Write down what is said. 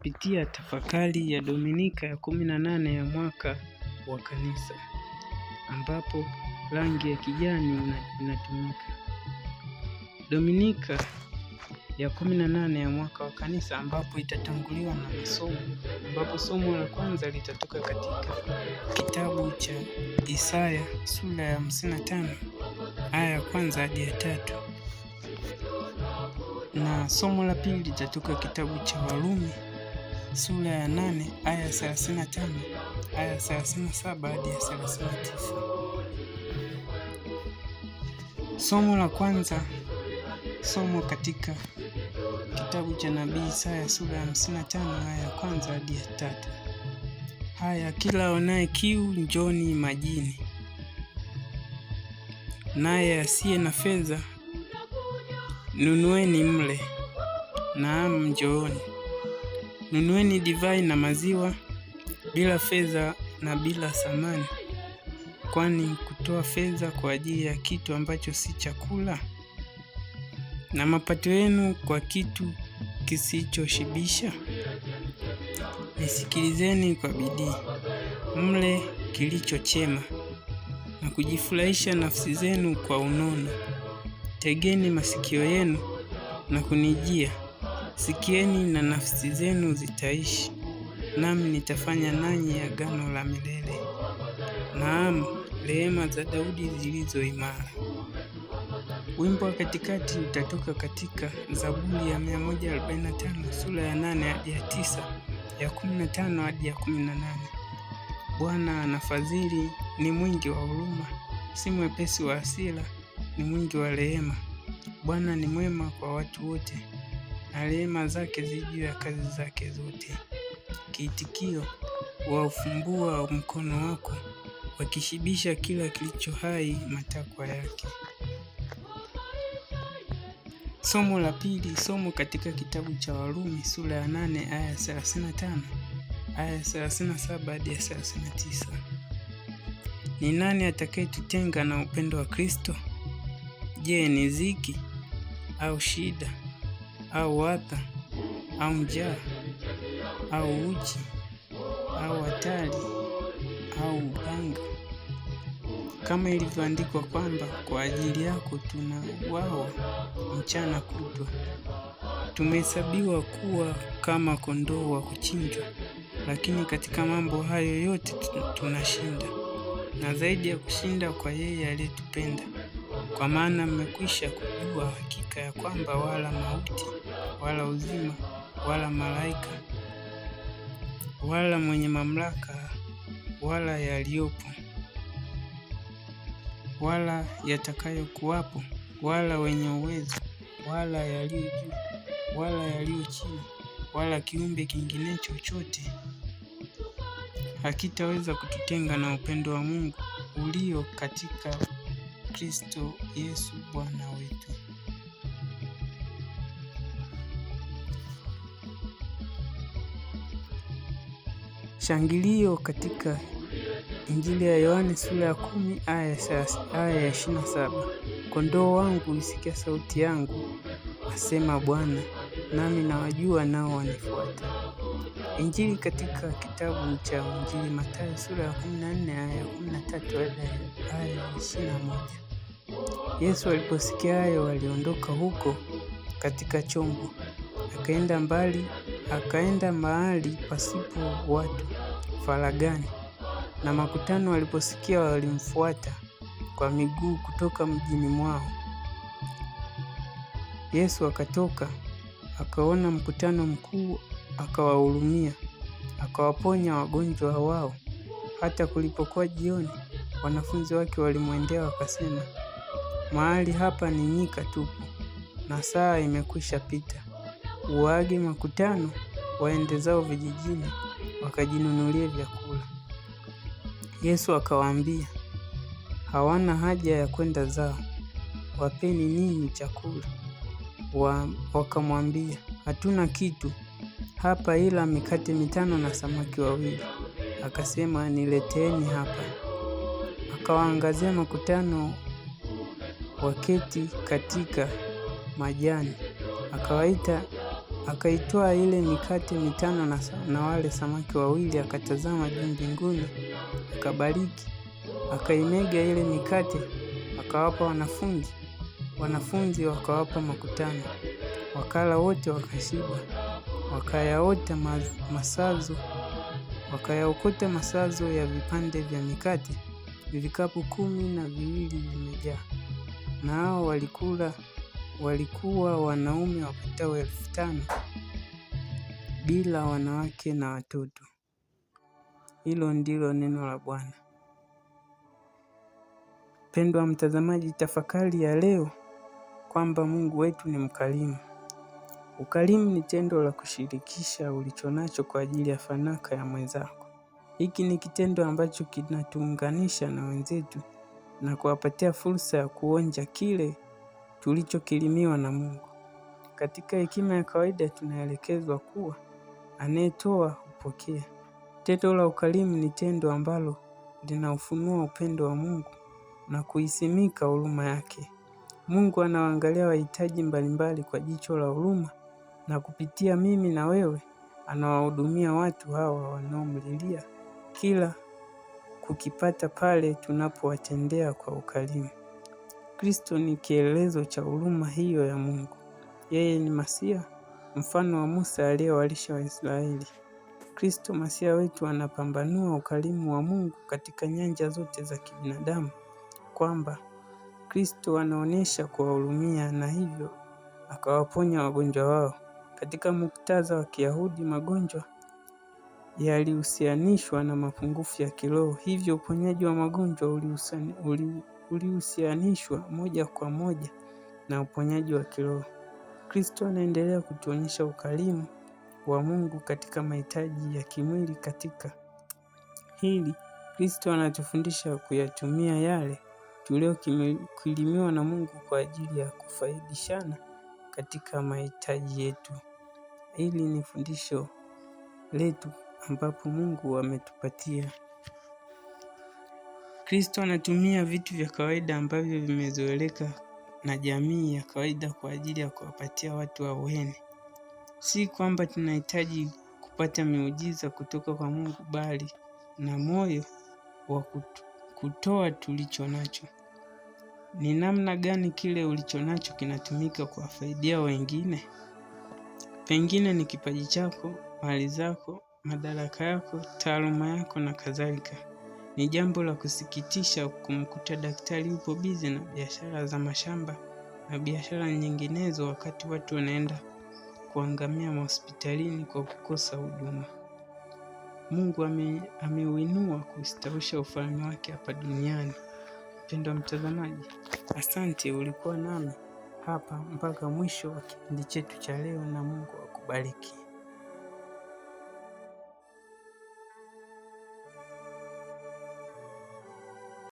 tunapitia tafakari ya Dominika ya 18 ya mwaka wa Kanisa, ambapo rangi ya kijani inatumika. Dominika ya 18 ya mwaka wa Kanisa, ambapo itatanguliwa na masomo, ambapo somo la kwanza litatoka katika kitabu cha Isaya sura ya 55 aya ya kwanza hadi ya 3, na somo la pili litatoka kitabu cha Warumi sura ya 8 aya ya 35 aya ya 37 hadi ya 39. Somo la kwanza, somo katika kitabu cha nabii Isaya sura ya 55 aya ya kwanza hadi ya 3. Haya, kila aonaye kiu njoni majini, naye asiye na fedha nunueni mle. Naam, njooni nunueni divai na maziwa, bila fedha na bila thamani. Kwani kutoa fedha kwa ajili ya kitu ambacho si chakula, na mapato yenu kwa kitu kisichoshibisha? Nisikilizeni kwa bidii, mle kilicho chema, na kujifurahisha nafsi zenu kwa unono. Tegeni masikio yenu na kunijia, sikieni na nafsi zenu zitaishi, nami nitafanya nanyi agano la milele. Naam, rehema za Daudi zilizo imara. Wimbo wa katikati utatoka katika Zaburi ya 145 sura ya 8 hadi ya 9, ya 15 hadi ya 18. Bwana anafadhili, ni mwingi wa huruma, si mwepesi wa hasira, ni mwingi wa rehema. Bwana ni mwema kwa watu wote, na rehema zake zi juu ya kazi zake zote. Kiitikio: waufumbua mkono wako, wakishibisha kila kilicho hai matakwa yake. Somo la pili, somo katika kitabu cha Warumi sura ya 8 aya ya 35 aya ya 37 hadi ya 39. Ni nani atakayetutenga na upendo wa Kristo? Je, ni dhiki au shida au adha au njaa au uchi au hatari au upanga? Kama ilivyoandikwa kwamba kwa ajili yako tunauawa mchana kutwa, tumehesabiwa kuwa kama kondoo wa kuchinjwa. Lakini katika mambo hayo yote tunashinda, na zaidi ya kushinda kwa yeye aliyetupenda. Kwa maana mmekwisha kujua hakika ya kwamba wala mauti wala uzima wala malaika wala mwenye mamlaka wala yaliyopo wala yatakayokuwapo wala wenye uwezo wala yaliyo juu wala yaliyo chini wala kiumbe kingine chochote hakitaweza kututenga na upendo wa Mungu ulio katika Kristo Yesu Bwana wetu. Shangilio katika Injili ya Yohane sura ya 10 aya ya 27. Kondoo wangu isikia sauti yangu, asema Bwana, nami nawajua nao wanifuata. Injili katika kitabu cha Injili Mathayo sura ya 14 aya ya 13 hadi aya ya 21. Yesu aliposikia hayo, aliondoka huko katika chombo, akaenda mahali pasipo watu, faragani. Na makutano waliposikia walimfuata kwa miguu kutoka mjini mwao. Yesu akatoka, akaona mkutano mkuu, akawahurumia, akawaponya wagonjwa wao. Hata kulipokuwa jioni, wanafunzi wake walimwendea wakasema, mahali hapa ni nyika tupu, na saa imekwisha pita. Uwaage makutano waende zao vijijini, wakajinunulie vyakula. Yesu akawaambia, hawana haja ya kwenda zao, wapeni ninyi chakula. Wakamwambia, hatuna kitu hapa ila mikate 5 na samaki 2. Akasema, nileteeni hapa. Akawaangazia makutano waketi katika majani, akawaita Akaitoa ile mikate mitano na wale samaki wawili, akatazama juu mbinguni, akabariki, akaimega ile mikate, akawapa wanafunzi, wanafunzi wakawapa makutano. Wakala wote wakashiba, wakayaokota masazo ya vipande vya mikate, vikapu 12 vimejaa. Na hao walikuwa wanaume wapatao 5,000 bila wanawake na watoto. Hilo ndilo neno la Bwana. Mpendwa mtazamaji, tafakari ya leo kwamba Mungu wetu ni mkarimu. Ukarimu ni tendo la kushirikisha ulichonacho kwa ajili ya fanaka ya mwenzako. Hiki ni kitendo ambacho kinatuunganisha na wenzetu na kuwapatia fursa ya kuonja kile tulichokirimiwa na Mungu. Katika hekima ya kawaida tunaelekezwa kuwa anayetoa hupokea. Tendo la ukarimu ni tendo ambalo linaufunua upendo wa Mungu na kuisimika huruma yake. Mungu anawaangalia wahitaji mbalimbali kwa jicho la huruma, na kupitia mimi na wewe anawahudumia watu hawa wanaomlilia kila kukipata pale tunapowatendea kwa ukarimu. Kristo ni kielelezo cha huruma hiyo ya Mungu. Yeye ni Masia, mfano wa Musa aliyewalisha Waisraeli. Kristo Masia wetu anapambanua ukarimu wa Mungu katika nyanja zote za kibinadamu, kwamba Kristo anaonyesha kuwahurumia na hivyo akawaponya wagonjwa wao. Katika muktadha wa Kiyahudi, magonjwa yalihusianishwa na mapungufu ya kiroho, hivyo uponyaji wa magonjwa ulihusianishwa moja kwa moja na uponyaji wa kiroho. Kristo anaendelea kutuonyesha ukarimu wa Mungu katika mahitaji ya kimwili. Katika hili, Kristo anatufundisha kuyatumia yale tuliyokirimiwa na Mungu kwa ajili ya kufaidishana katika mahitaji yetu. Hili ni fundisho letu ambapo Mungu ametupatia. Kristo anatumia vitu vya kawaida ambavyo vimezoeleka na jamii ya kawaida kwa ajili ya kuwapatia watu ahueni. Si kwamba tunahitaji kupata miujiza kutoka kwa Mungu, bali na moyo wa kutoa tulicho nacho. Ni namna gani kile ulicho nacho kinatumika kuwafaidia wengine? Pengine ni kipaji chako, mali zako, madaraka yako, taaluma yako na kadhalika. Ni jambo la kusikitisha kumkuta daktari yupo bize na biashara za mashamba na biashara nyinginezo, wakati watu wanaenda kuangamia mahospitalini kwa kukosa huduma. Mungu ameuinua kustawisha ufalme wake hapa duniani. Mpendwa mtazamaji, asante ulikuwa nami hapa mpaka mwisho wa kipindi chetu cha leo, na Mungu akubariki.